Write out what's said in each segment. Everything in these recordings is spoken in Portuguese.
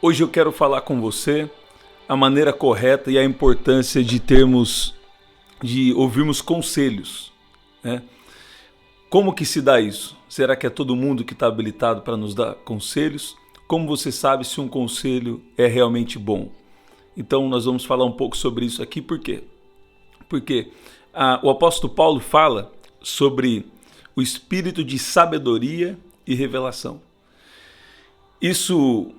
Hoje eu quero falar com você a maneira correta e a importância de ouvirmos conselhos, né? Como que se dá isso? Será que é todo mundo que está habilitado para nos dar conselhos? Como você sabe se um conselho é realmente bom? Então nós vamos falar um pouco sobre isso aqui, por quê? Porque o apóstolo Paulo fala sobre o espírito de sabedoria e revelação. Isso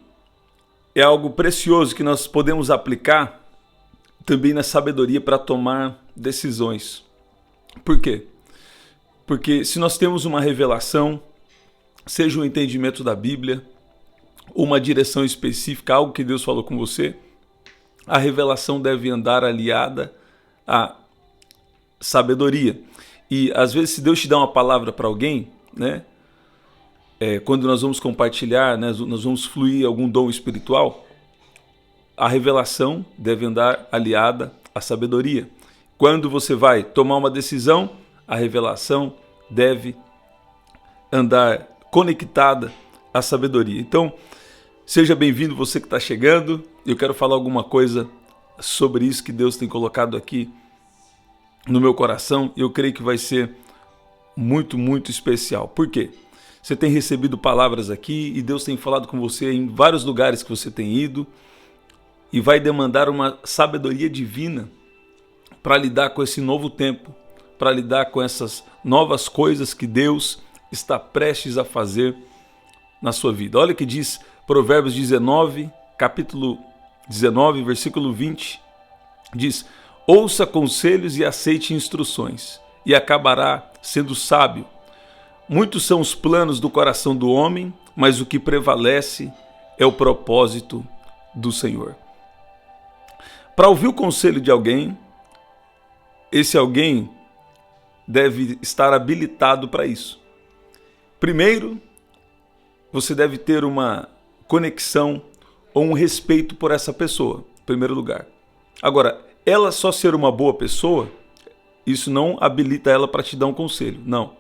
é algo precioso que nós podemos aplicar também na sabedoria para tomar decisões. Por quê? Porque se nós temos uma revelação, seja um entendimento da Bíblia, uma direção específica, algo que Deus falou com você, a revelação deve andar aliada à sabedoria. E às vezes, se Deus te dá uma palavra para alguém, né? Quando nós vamos compartilhar, né, nós vamos fluir algum dom espiritual, a revelação deve andar aliada à sabedoria. Quando você vai tomar uma decisão, a revelação deve andar conectada à sabedoria. Então, seja bem-vindo você que está chegando. Eu quero falar alguma coisa sobre isso que Deus tem colocado aqui no meu coração. Eu creio que vai ser muito, muito especial. Por quê? Você tem recebido palavras aqui e Deus tem falado com você em vários lugares que você tem ido e vai demandar uma sabedoria divina para lidar com esse novo tempo, para lidar com essas novas coisas que Deus está prestes a fazer na sua vida. Olha o que diz Provérbios 19, capítulo 19, versículo 20. Diz: ouça conselhos e aceite instruções, e acabará sendo sábio. Muitos são os planos do coração do homem, mas o que prevalece é o propósito do Senhor. Para ouvir o conselho de alguém, esse alguém deve estar habilitado para isso. Primeiro, você deve ter uma conexão ou um respeito por essa pessoa, em primeiro lugar. Agora, ela só ser uma boa pessoa, isso não habilita ela para te dar um conselho, não.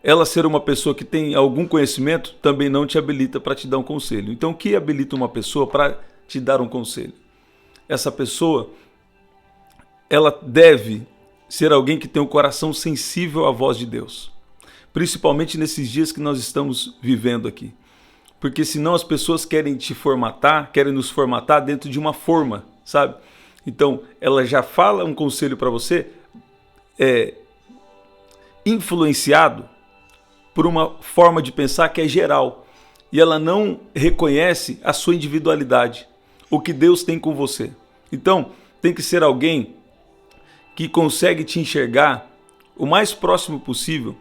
Ela ser uma pessoa que tem algum conhecimento também não te habilita para te dar um conselho. Então, o que habilita uma pessoa para te dar um conselho? Essa pessoa, ela deve ser alguém que tem um coração sensível à voz de Deus. Principalmente nesses dias que nós estamos vivendo aqui. Porque senão as pessoas querem te formatar, querem nos formatar dentro de uma forma, sabe? Então, ela já fala um conselho para você, influenciado por uma forma de pensar que é geral. E ela não reconhece a sua individualidade, o que Deus tem com você. Então, tem que ser alguém que consegue te enxergar o mais próximo possível,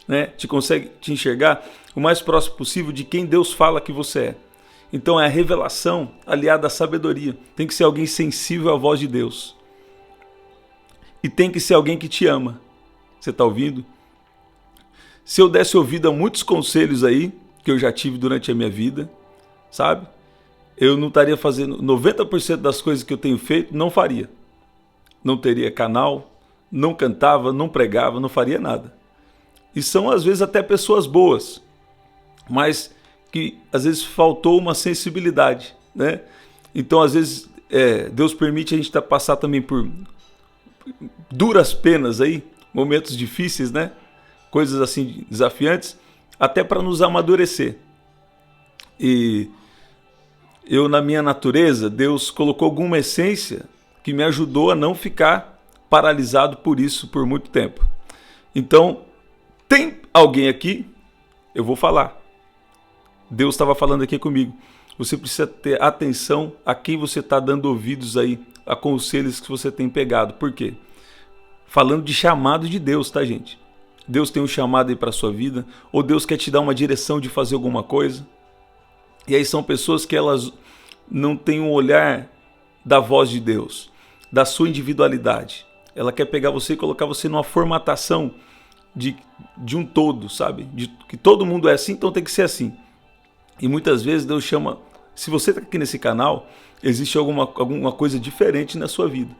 né? Consegue te enxergar o mais próximo possível de quem Deus fala que você é. Então é a revelação aliada à sabedoria. Tem que ser alguém sensível à voz de Deus. E tem que ser alguém que te ama. Você está ouvindo? Se eu desse ouvido a muitos conselhos aí, que eu já tive durante a minha vida, sabe? Eu não estaria fazendo 90% das coisas que eu tenho feito, não faria. Não teria canal, não cantava, não pregava, não faria nada. E são às vezes até pessoas boas, mas que às vezes faltou uma sensibilidade, né? Então às vezes Deus permite a gente passar também por duras penas aí, momentos difíceis, né? Coisas assim desafiantes, até para nos amadurecer. E eu, na minha natureza, Deus colocou alguma essência que me ajudou a não ficar paralisado por isso por muito tempo. Então, tem alguém aqui, eu vou falar. Deus estava falando aqui comigo. Você precisa ter atenção a quem você está dando ouvidos aí, a conselhos que você tem pegado. Por quê? Falando de chamado de Deus, tá, gente? Deus tem um chamado aí para a sua vida, ou Deus quer te dar uma direção de fazer alguma coisa. E aí são pessoas que elas não têm um olhar da voz de Deus, da sua individualidade. Ela quer pegar você e colocar você numa formatação de um todo, sabe? De que todo mundo é assim, então tem que ser assim. E muitas vezes Deus chama... Se você está aqui nesse canal, existe alguma coisa diferente na sua vida.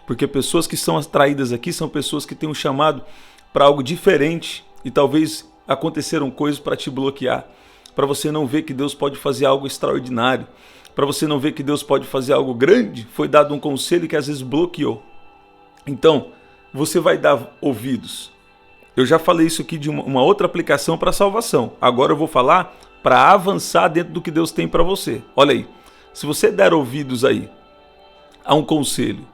Porque pessoas que são atraídas aqui são pessoas que têm um chamado para algo diferente e talvez aconteceram coisas para te bloquear. para você não ver que Deus pode fazer algo extraordinário, para você não ver que Deus pode fazer algo grande, foi dado um conselho que às vezes bloqueou. Então, você vai dar ouvidos. Eu já falei isso aqui de uma outra aplicação para salvação. Agora eu vou falar para avançar dentro do que Deus tem para você. Olha aí, se você der ouvidos aí a um conselho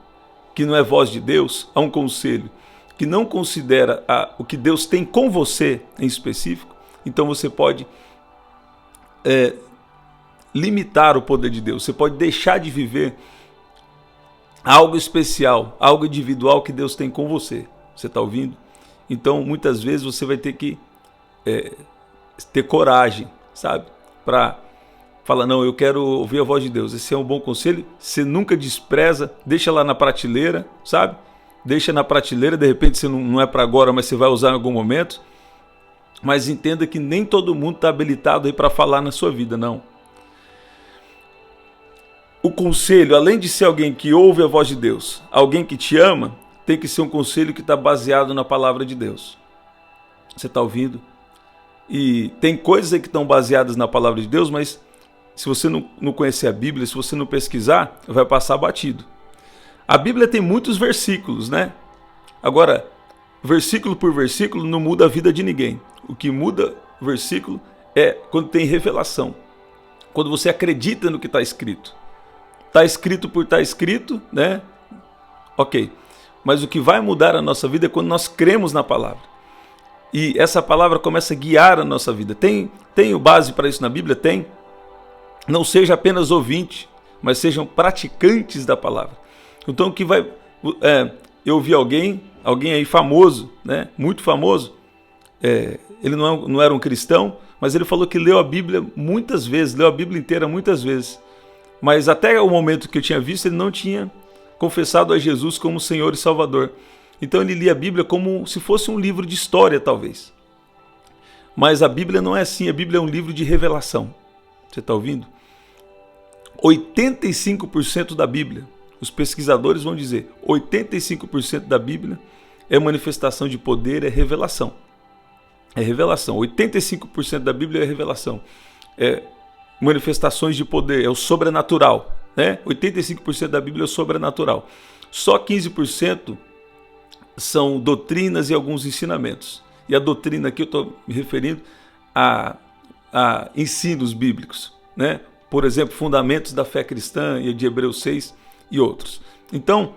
que não é voz de Deus, a um conselho que não considera o que Deus tem com você em específico, então você pode limitar o poder de Deus. Você pode deixar de viver algo especial, algo individual que Deus tem com você. Você está ouvindo? Então, muitas vezes você vai ter que ter coragem, sabe? Para falar, não, eu quero ouvir a voz de Deus. Esse é um bom conselho. Você nunca despreza, deixa lá na prateleira, sabe? Deixa na prateleira, de repente você não é para agora, mas você vai usar em algum momento. Mas entenda que nem todo mundo está habilitado aí para falar na sua vida, não. O conselho, além de ser alguém que ouve a voz de Deus, alguém que te ama, tem que ser um conselho que está baseado na palavra de Deus. Você está ouvindo? E tem coisas aí que estão baseadas na palavra de Deus, mas se você não conhecer a Bíblia, se você não pesquisar, vai passar batido. A Bíblia tem muitos versículos, né? Agora, versículo por versículo não muda a vida de ninguém. O que muda o versículo é quando tem revelação. Quando você acredita no que está escrito. Está escrito por estar escrito, né? Ok. Mas o que vai mudar a nossa vida é quando nós cremos na palavra. E essa palavra começa a guiar a nossa vida. Tem o base para isso na Bíblia? Tem. Não seja apenas ouvinte, mas sejam praticantes da palavra. Então o que vai... eu vi alguém aí famoso, né? Muito famoso. Ele não era um cristão, mas ele falou que leu a Bíblia muitas vezes, leu a Bíblia inteira muitas vezes. Mas até o momento que eu tinha visto, ele não tinha confessado a Jesus como Senhor e Salvador. Então ele lia a Bíblia como se fosse um livro de história, talvez. Mas a Bíblia não é assim, a Bíblia é um livro de revelação. Você está ouvindo? 85% da Bíblia, os pesquisadores vão dizer, 85% da Bíblia é manifestação de poder, é revelação. É revelação. 85% da Bíblia é revelação. É manifestações de poder, é o sobrenatural. Né? 85% da Bíblia é o sobrenatural. Só 15% são doutrinas e alguns ensinamentos. E a doutrina aqui eu estou me referindo a ensinos bíblicos. Né? Por exemplo, fundamentos da fé cristã, de Hebreus 6 e outros. Então,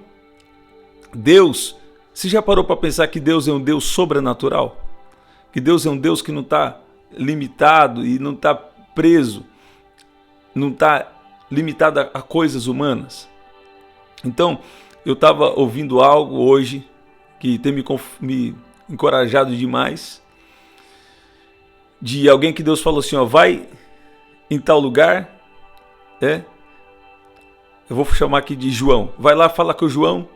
Deus, você já parou para pensar que Deus é um Deus sobrenatural? Que Deus é um Deus que não está limitado e não está preso, não está limitado a coisas humanas. Então, eu estava ouvindo algo hoje que tem me encorajado demais, de alguém que Deus falou assim, ó, vai em tal lugar, eu vou chamar aqui de João, vai lá falar com o João,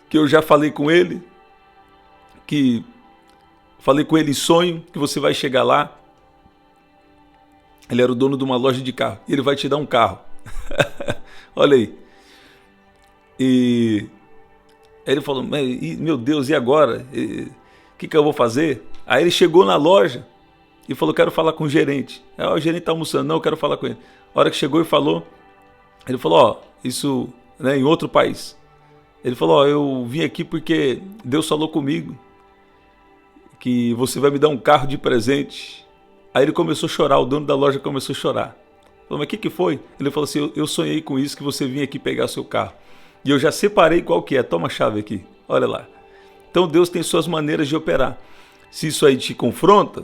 que eu já falei com ele, que falei com ele em sonho, que você vai chegar lá. Ele era o dono de uma loja de carro. E ele vai te dar um carro. Olha aí. E aí ele falou, meu Deus, e agora? O que eu vou fazer? Aí ele chegou na loja e falou, quero falar com o gerente. Aí, o gerente está almoçando. Não, eu quero falar com ele. A hora que chegou e falou, ele falou, isso, né, em outro país. Ele falou, eu vim aqui porque Deus falou comigo que você vai me dar um carro de presente. Aí ele começou a chorar, o dono da loja começou a chorar. Falou, mas o que foi? Ele falou assim, eu sonhei com isso, que você vinha aqui pegar seu carro. E eu já separei qual que é, toma a chave aqui, olha lá. Então Deus tem suas maneiras de operar. Se isso aí te confronta,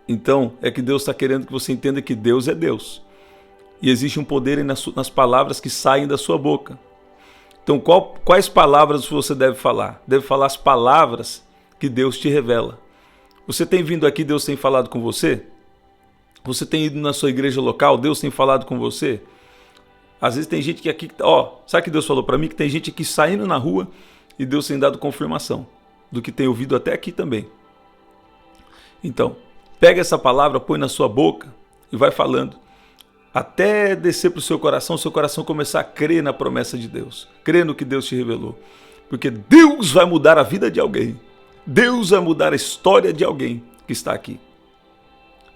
então é que Deus está querendo que você entenda que Deus é Deus. E existe um poder aí nas palavras que saem da sua boca. Então quais palavras você deve falar? Deve falar as palavras que Deus te revela. Você tem vindo aqui, Deus tem falado com você? Você tem ido na sua igreja local, Deus tem falado com você? Às vezes tem gente que aqui, sabe o que Deus falou para mim? Que tem gente aqui saindo na rua e Deus tem dado confirmação do que tem ouvido até aqui também. Então, pega essa palavra, põe na sua boca e vai falando. Até descer para o seu coração começar a crer na promessa de Deus. Crer no que Deus te revelou. Porque Deus vai mudar a vida de alguém. Deus vai mudar a história de alguém que está aqui.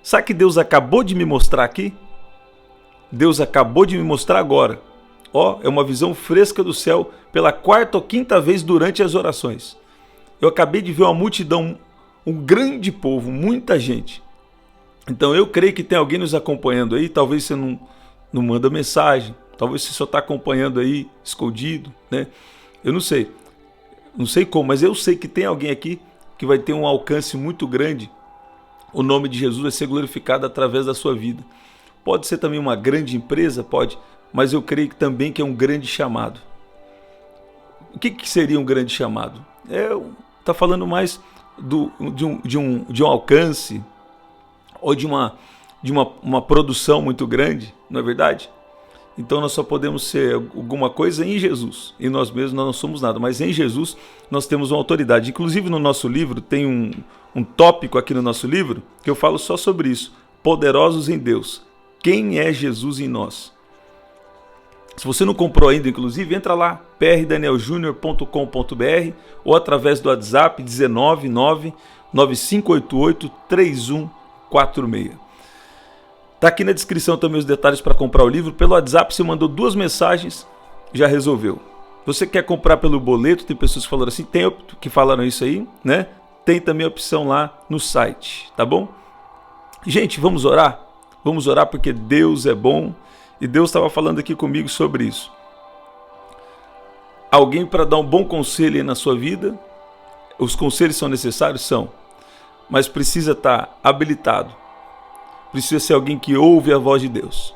Sabe que Deus acabou de me mostrar aqui? Deus acabou de me mostrar agora. Ó, é uma visão fresca do céu pela 4ª ou 5ª vez durante as orações. Eu acabei de ver uma multidão, um grande povo, muita gente. Então eu creio que tem alguém nos acompanhando aí. Talvez você não manda mensagem, talvez você só está acompanhando aí escondido, né? Eu não sei como, mas eu sei que tem alguém aqui que vai ter um alcance muito grande. O nome de Jesus vai ser glorificado através da sua vida. Pode ser também uma grande empresa, pode, mas eu creio que também que é um grande chamado. O que seria um grande chamado? Tá falando mais de um alcance ou de uma produção muito grande, não é verdade? Então nós só podemos ser alguma coisa em Jesus. E nós mesmos nós não somos nada, mas em Jesus nós temos uma autoridade. Inclusive no nosso livro tem um tópico aqui no nosso livro que eu falo só sobre isso. Poderosos em Deus. Quem é Jesus em nós? Se você não comprou ainda, inclusive, entra lá, prdanieljunior.com.br ou através do WhatsApp 19995883146. Tá aqui na descrição também os detalhes para comprar o livro. Pelo WhatsApp você mandou 2 mensagens, já resolveu. Você quer comprar pelo boleto, tem pessoas que falaram assim, tem que falaram isso aí, né? Tem também a opção lá no site, tá bom? Gente, vamos orar? Vamos orar porque Deus é bom e Deus estava falando aqui comigo sobre isso. Alguém para dar um bom conselho aí na sua vida? Os conselhos são necessários? São. Mas precisa estar habilitado. Precisa ser alguém que ouve a voz de Deus.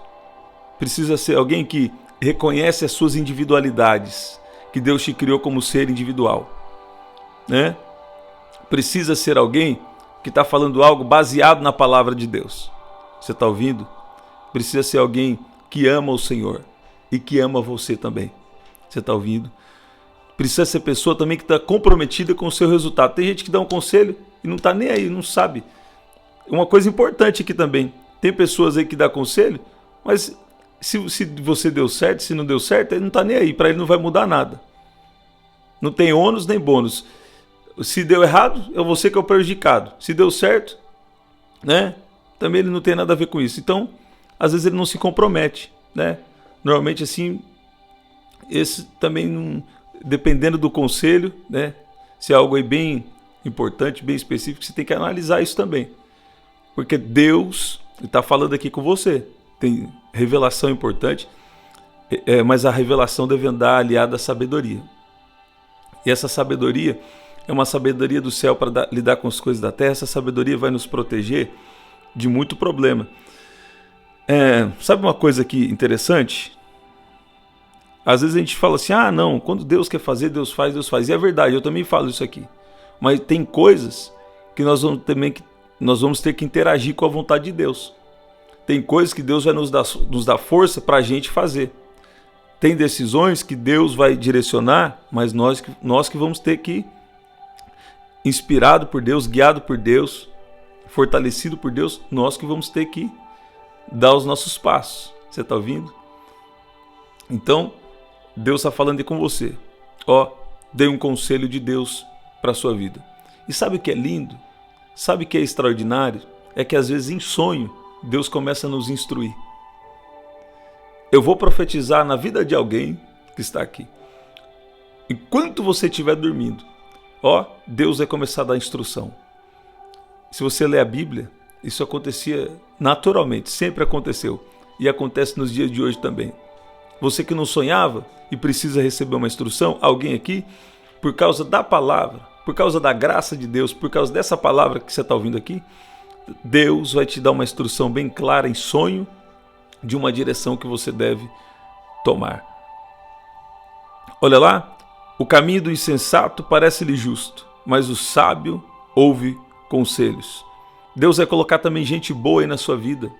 Precisa ser alguém que reconhece as suas individualidades, que Deus te criou como ser individual, né? Precisa ser alguém que está falando algo baseado na palavra de Deus. Você está ouvindo? Precisa ser alguém que ama o Senhor e que ama você também. Você está ouvindo? Precisa ser pessoa também que está comprometida com o seu resultado. Tem gente que dá um conselho e não está nem aí, não sabe. Uma coisa importante aqui também, tem pessoas aí que dão conselho, mas se você deu certo, se não deu certo, ele não está nem aí, para ele não vai mudar nada. Não tem ônus nem bônus. Se deu errado, é você que é o prejudicado. Se deu certo, né? Também ele não tem nada a ver com isso. Então, às vezes ele não se compromete, né? Normalmente assim, esse também não, dependendo do conselho, né? Se é algo aí bem importante, bem específico, você tem que analisar isso também. Porque Deus está falando aqui com você. Tem revelação importante, mas a revelação deve andar aliada à sabedoria. E essa sabedoria é uma sabedoria do céu para lidar com as coisas da terra. Essa sabedoria vai nos proteger de muito problema. Sabe uma coisa aqui interessante? Às vezes a gente fala assim, não, quando Deus quer fazer, Deus faz, Deus faz. E é verdade, eu também falo isso aqui. Mas tem coisas que nós vamos ter que interagir com a vontade de Deus. Tem coisas que Deus vai nos dar força para a gente fazer. Tem decisões que Deus vai direcionar, mas nós que vamos ter que, inspirado por Deus, guiado por Deus, fortalecido por Deus, nós que vamos ter que dar os nossos passos. Você está ouvindo? Então, Deus está falando aí com você. Dê um conselho de Deus para a sua vida. E sabe o que é lindo? Sabe o que é extraordinário? É que às vezes em sonho, Deus começa a nos instruir. Eu vou profetizar na vida de alguém que está aqui. Enquanto você estiver dormindo, Deus vai começar a dar instrução. Se você ler a Bíblia, isso acontecia naturalmente, sempre aconteceu. E acontece nos dias de hoje também. Você que não sonhava e precisa receber uma instrução, alguém aqui, por causa da palavra, por causa da graça de Deus, por causa dessa palavra que você está ouvindo aqui, Deus vai te dar uma instrução bem clara em sonho de uma direção que você deve tomar. Olha lá, o caminho do insensato parece-lhe justo, mas o sábio ouve conselhos. Deus vai colocar também gente boa aí na sua vida.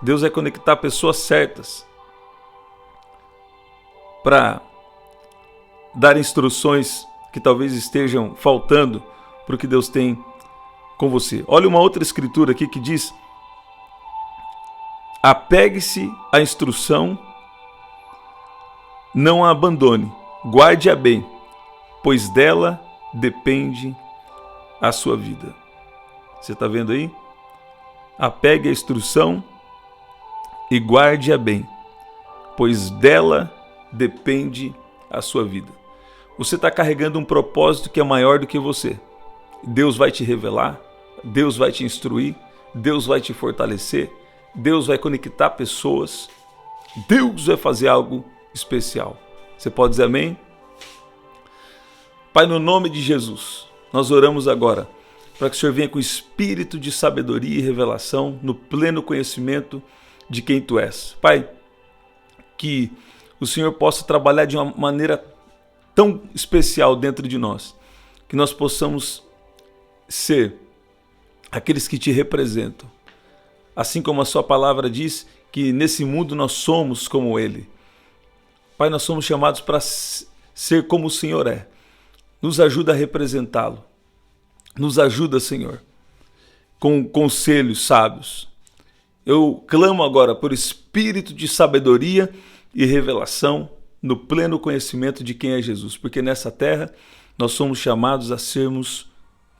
Deus vai conectar pessoas certas para dar instruções que talvez estejam faltando para o que Deus tem com você. Olha uma outra escritura aqui que diz: apegue-se à instrução, não a abandone, guarde-a bem, pois dela depende a sua vida. Você está vendo aí? Apegue a instrução e guarde-a bem, pois dela depende a sua vida. Você está carregando um propósito que é maior do que você. Deus vai te revelar, Deus vai te instruir, Deus vai te fortalecer, Deus vai conectar pessoas, Deus vai fazer algo especial. Você pode dizer amém? Pai, no nome de Jesus, nós oramos agora para que o Senhor venha com espírito de sabedoria e revelação no pleno conhecimento de quem Tu és. Pai, que o Senhor possa trabalhar de uma maneira tão especial dentro de nós, que nós possamos ser aqueles que Te representam. Assim como a Sua palavra diz que nesse mundo nós somos como Ele. Pai, nós somos chamados para ser como o Senhor é. Nos ajuda a representá-lo. Nos ajuda, Senhor, com conselhos sábios. Eu clamo agora por espírito de sabedoria e revelação no pleno conhecimento de quem é Jesus, porque nessa terra nós somos chamados a sermos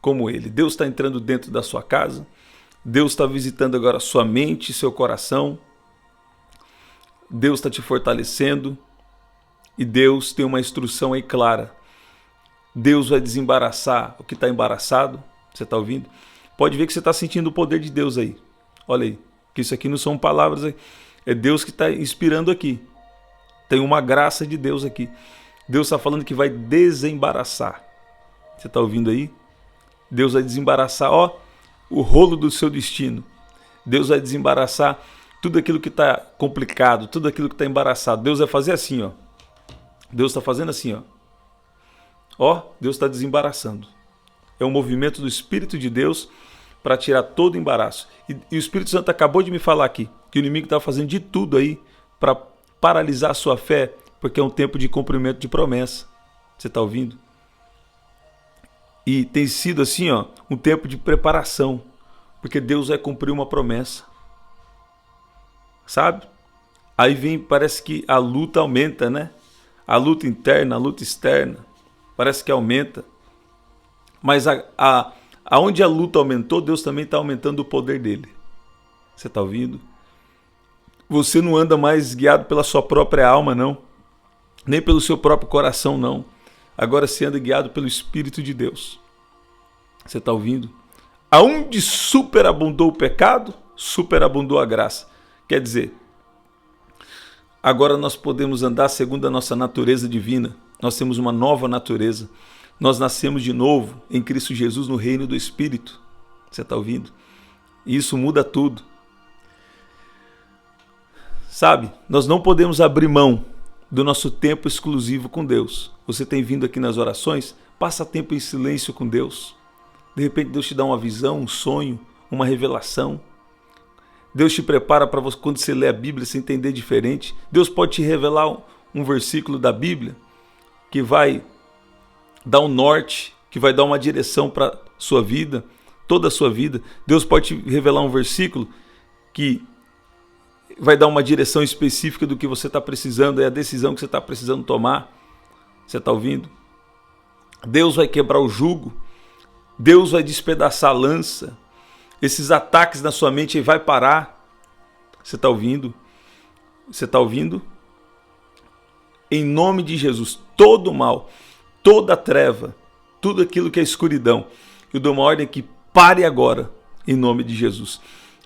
como Ele. Deus está entrando dentro da sua casa, Deus está visitando agora sua mente e seu coração, Deus está te fortalecendo e Deus tem uma instrução aí clara. Deus vai desembaraçar o que está embaraçado. Você está ouvindo? Pode ver que você está sentindo o poder de Deus aí. Olha aí, que isso aqui não são palavras aí. É Deus que está inspirando aqui. Tem uma graça de Deus aqui. Deus está falando que vai desembaraçar. Você está ouvindo aí? Deus vai desembaraçar, o rolo do seu destino. Deus vai desembaraçar tudo aquilo que está complicado, tudo aquilo que está embaraçado. Deus vai fazer assim, Deus está fazendo assim, Deus está desembaraçando. É um movimento do Espírito de Deus para tirar todo o embaraço. E o Espírito Santo acabou de me falar aqui que o inimigo está fazendo de tudo aí para paralisar a sua fé, porque é um tempo de cumprimento de promessa. Você está ouvindo? E tem sido assim, um tempo de preparação, porque Deus vai cumprir uma promessa. Sabe? Aí parece que a luta aumenta, né? A luta interna, a luta externa, parece que aumenta. Mas aonde a luta aumentou, Deus também está aumentando o poder dele. Você está ouvindo? Você não anda mais guiado pela sua própria alma, não. Nem pelo seu próprio coração, não. Agora você anda guiado pelo Espírito de Deus. Você está ouvindo? Aonde superabundou o pecado, superabundou a graça. Quer dizer, agora nós podemos andar segundo a nossa natureza divina. Nós temos uma nova natureza. Nós nascemos de novo em Cristo Jesus no reino do Espírito. Você está ouvindo? E isso muda tudo. Sabe, nós não podemos abrir mão do nosso tempo exclusivo com Deus. Você tem vindo aqui nas orações, passa tempo em silêncio com Deus. De repente Deus te dá uma visão, um sonho, uma revelação. Deus te prepara para você, quando você lê a Bíblia, você entender diferente. Deus pode te revelar um versículo da Bíblia que vai dar um norte, que vai dar uma direção para a sua vida, toda a sua vida. Deus pode te revelar um versículo que vai dar uma direção específica do que você está precisando, é a decisão que você está precisando tomar. Você está ouvindo? Deus vai quebrar o jugo, Deus vai despedaçar a lança, esses ataques na sua mente vai parar. Você está ouvindo? Você está ouvindo? Em nome de Jesus, todo mal, toda treva, tudo aquilo que é escuridão, eu dou uma ordem que pare agora, em nome de Jesus.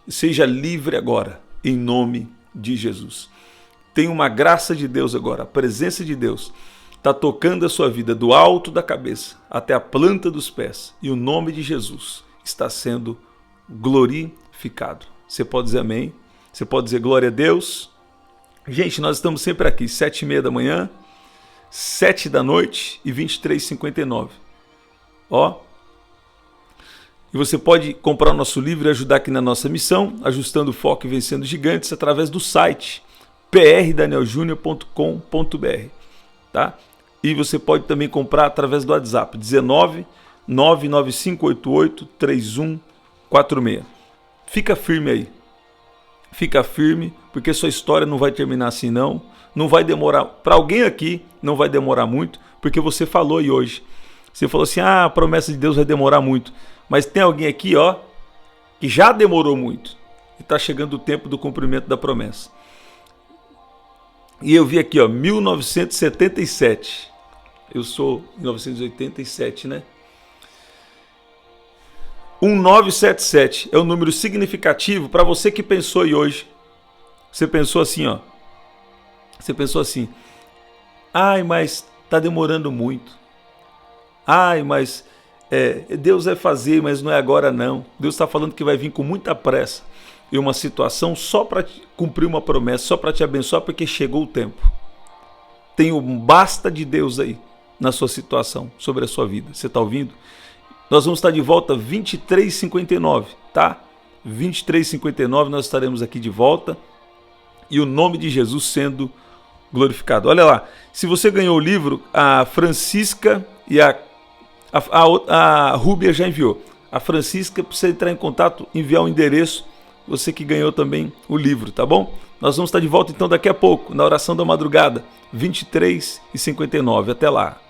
Seja livre agora, em nome de Jesus. Tem uma graça de Deus agora, a presença de Deus está tocando a sua vida do alto da cabeça até a planta dos pés. E o nome de Jesus está sendo glorificado. Você pode dizer amém? Você pode dizer glória a Deus? Gente, nós estamos sempre aqui, 7h30 da manhã, 7 da noite e 23h59. E você pode comprar o nosso livro e ajudar aqui na nossa missão, ajustando o foco e vencendo gigantes, através do site prdanieljunior.com.br, tá? E você pode também comprar através do WhatsApp, 19 99588 3146. Fica firme aí. Fica firme, porque sua história não vai terminar assim não. Não vai demorar, para alguém aqui não vai demorar muito, porque você falou aí hoje. Você falou assim, a promessa de Deus vai demorar muito. Mas tem alguém aqui, que já demorou muito e está chegando o tempo do cumprimento da promessa. E eu vi aqui, ó, 1977. Eu sou 1987, né? 1977 é um número significativo para você que pensou aí hoje. Você pensou assim, ó. Você pensou assim: ai, mas tá demorando muito. Ai, mas Deus vai fazer, mas não é agora não. Deus está falando que vai vir com muita pressa em uma situação só para cumprir uma promessa, só para te abençoar, porque chegou o tempo. Tem um basta de Deus aí na sua situação, sobre a sua vida. Você está ouvindo? Nós vamos estar de volta 23h59, tá? 23h59 nós estaremos aqui de volta e o nome de Jesus sendo glorificado. Olha lá, se você ganhou o livro, a Francisca e a Rúbia já enviou. A Francisca precisa entrar em contato, enviar um endereço, você que ganhou também o livro, tá bom? Nós vamos estar de volta então daqui a pouco, na oração da madrugada, 23h59. Até lá.